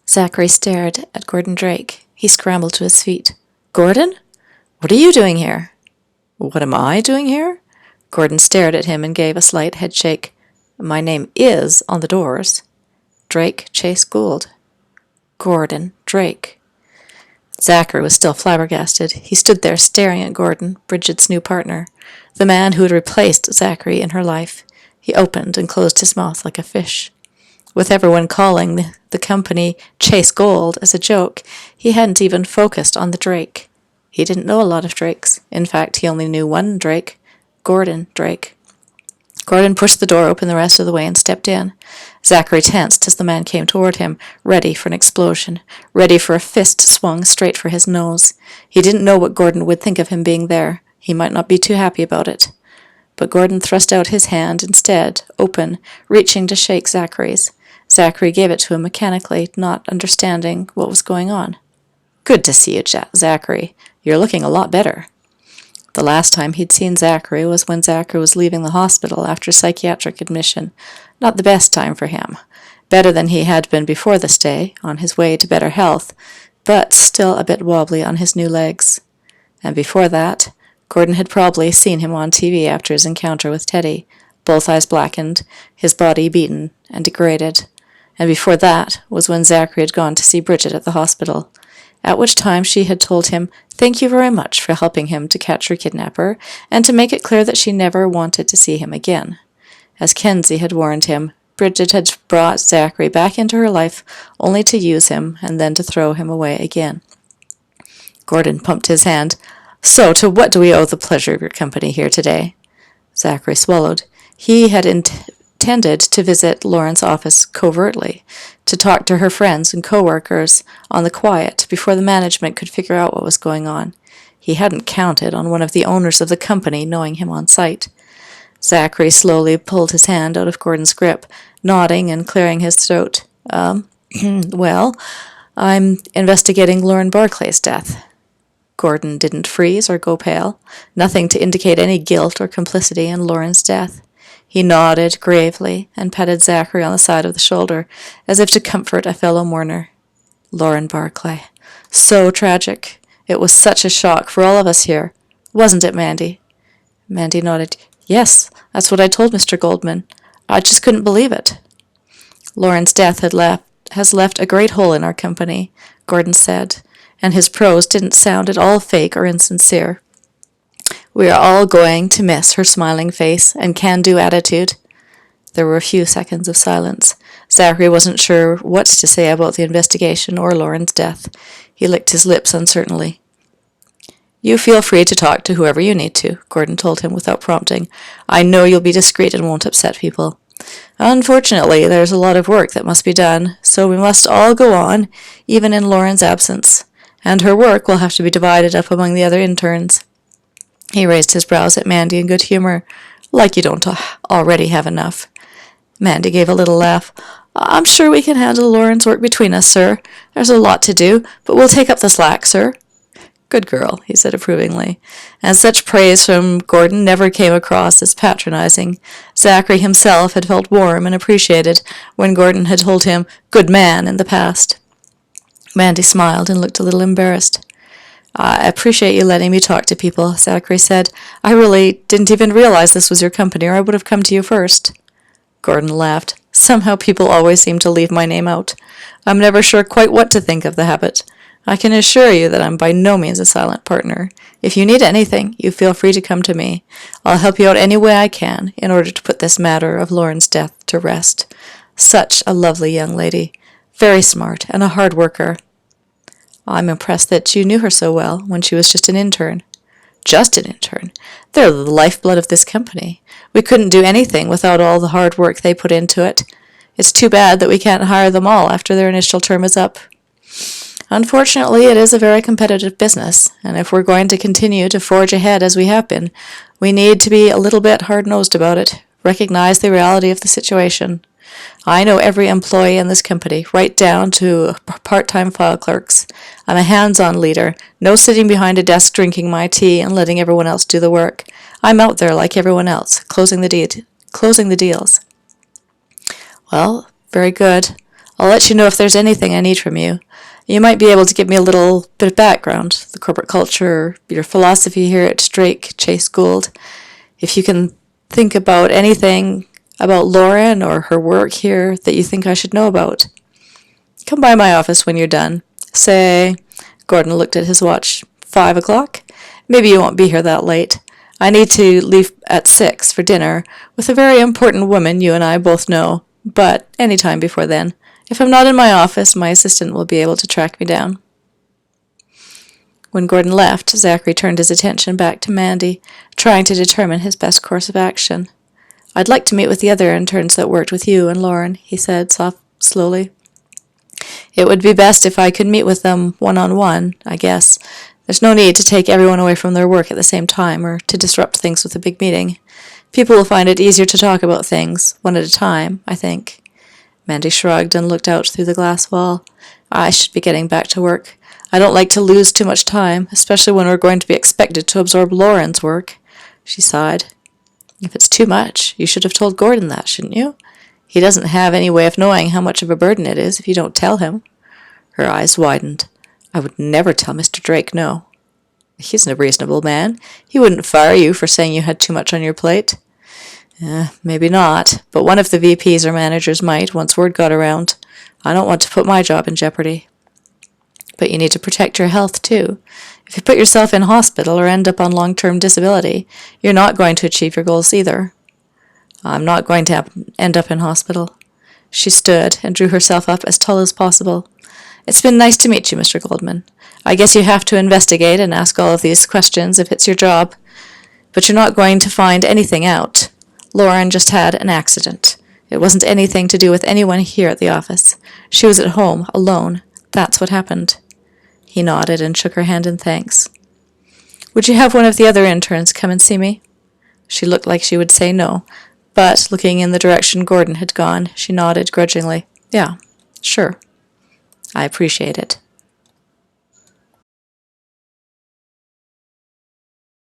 Zachary stared at Gordon Drake. He scrambled to his feet. "Gordon? What are you doing here?" "What am I doing here?" Gordon stared at him and gave a slight headshake. "My name is on the doors." Drake Chase Gould. Gordon Drake. Zachary was still flabbergasted. He stood there staring at Gordon, Bridget's new partner, the man who had replaced Zachary in her life. He opened and closed his mouth like a fish. With everyone calling the company Chase Gold as a joke, he hadn't even focused on the Drake. He didn't know a lot of Drakes. In fact, he only knew one Drake, Gordon Drake. Gordon pushed the door open the rest of the way and stepped in. Zachary tensed as the man came toward him, ready for an explosion, ready for a fist swung straight for his nose. He didn't know what Gordon would think of him being there. He might not be too happy about it. But Gordon thrust out his hand instead, open, reaching to shake Zachary's. Zachary gave it to him mechanically, not understanding what was going on. "Good to see you, Zachary. You're looking a lot better." The last time he'd seen Zachary was when Zachary was leaving the hospital after psychiatric admission. Not the best time for him. Better than he had been before the stay, on his way to better health, but still a bit wobbly on his new legs. And before that, Gordon had probably seen him on TV after his encounter with Teddy, both eyes blackened, his body beaten and degraded. And before that was when Zachary had gone to see Bridget at the hospital, at which time she had told him thank you very much for helping him to catch her kidnapper, and to make it clear that she never wanted to see him again. As Kenzie had warned him, Bridget had brought Zachary back into her life only to use him and then to throw him away again. Gordon pumped his hand. "So, to what do we owe the pleasure of your company here today?" Zachary swallowed. He had intended to visit Lauren's office covertly, to talk to her friends and co-workers on the quiet before the management could figure out what was going on. He hadn't counted on one of the owners of the company knowing him on sight. Zachary slowly pulled his hand out of Gordon's grip, nodding and clearing his throat. Well, I'm investigating Lauren Barclay's death." Gordon didn't freeze or go pale, nothing to indicate any guilt or complicity in Lauren's death. He nodded gravely and patted Zachary on the side of the shoulder, as if to comfort a fellow mourner. Lauren Barclay. So tragic. It was such a shock for all of us here. Wasn't it, Mandy? Mandy nodded. "Yes, that's what I told Mr. Goldman. I just couldn't believe it." "Lauren's death has left a great hole in our company," Gordon said, and his prose didn't sound at all fake or insincere. "We are all going to miss her smiling face and can-do attitude." There were a few seconds of silence. Zachary wasn't sure what to say about the investigation or Lauren's death. He licked his lips uncertainly. "You feel free to talk to whoever you need to," Gordon told him without prompting. "I know you'll be discreet and won't upset people. Unfortunately, there's a lot of work that must be done, so we must all go on, even in Lauren's absence. And her work will have to be divided up among the other interns." He raised his brows at Mandy in good humor. "Like you don't already have enough." Mandy gave a little laugh. "I'm sure we can handle Lauren's work between us, sir. There's a lot to do, but we'll take up the slack, sir." "Good girl," he said approvingly. And such praise from Gordon never came across as patronizing. Zachary himself had felt warm and appreciated when Gordon had told him, "good man," in the past. Mandy smiled and looked a little embarrassed. "I appreciate you letting me talk to people," Zachary said. "I really didn't even realize this was your company, or I would have come to you first." Gordon laughed. "Somehow people always seem to leave my name out. I'm never sure quite what to think of the habit. I can assure you that I'm by no means a silent partner. If you need anything, you feel free to come to me. I'll help you out any way I can in order to put this matter of Lauren's death to rest. Such a lovely young lady. Very smart and a hard worker." "I'm impressed that you knew her so well when she was just an intern." "Just an intern? They're the lifeblood of this company. We couldn't do anything without all the hard work they put into it. It's too bad that we can't hire them all after their initial term is up. Unfortunately, it is a very competitive business, and if we're going to continue to forge ahead as we have been, we need to be a little bit hard-nosed about it, recognize the reality of the situation. I know every employee in this company, right down to part-time file clerks. I'm a hands-on leader, no sitting behind a desk drinking my tea and letting everyone else do the work. I'm out there like everyone else, closing the deals. "Well, very good. I'll let you know if there's anything I need from you. You might be able to give me a little bit of background, the corporate culture, your philosophy here at Drake Chase Gould. If you can think about anything about Lauren or her work here that you think I should know about. Come by my office when you're done. Say, Gordon looked at his watch, 5 o'clock? Maybe you won't be here that late. I need to leave at 6 for dinner with a very important woman you and I both know, but any time before then. If I'm not in my office, my assistant will be able to track me down. When Gordon left, Zachary turned his attention back to Mandy, trying to determine his best course of action. I'd like to meet with the other interns that worked with you and Lauren, he said slowly. It would be best if I could meet with them one-on-one, I guess. There's no need to take everyone away from their work at the same time or to disrupt things with a big meeting. People will find it easier to talk about things, one at a time, I think. Mandy shrugged and looked out through the glass wall. I should be getting back to work. I don't like to lose too much time, especially when we're going to be expected to absorb Lauren's work. She sighed. If it's too much, you should have told Gordon that, shouldn't you? He doesn't have any way of knowing how much of a burden it is if you don't tell him. Her eyes widened. I would never tell Mr. Drake no. He's a reasonable man. He wouldn't fire you for saying you had too much on your plate. Maybe not, but one of the VPs or managers might once word got around. I don't want to put my job in jeopardy. But you need to protect your health, too. If you put yourself in hospital or end up on long-term disability, you're not going to achieve your goals either. I'm not going to end up in hospital. She stood and drew herself up as tall as possible. It's been nice to meet you, Mr. Goldman. I guess you have to investigate and ask all of these questions if it's your job. But you're not going to find anything out. Lauren just had an accident. It wasn't anything to do with anyone here at the office. She was at home, alone. That's what happened. He nodded and shook her hand in thanks. Would you have one of the other interns come and see me? She looked like she would say no, but looking in the direction Gordon had gone, she nodded grudgingly. Yeah, sure. I appreciate it.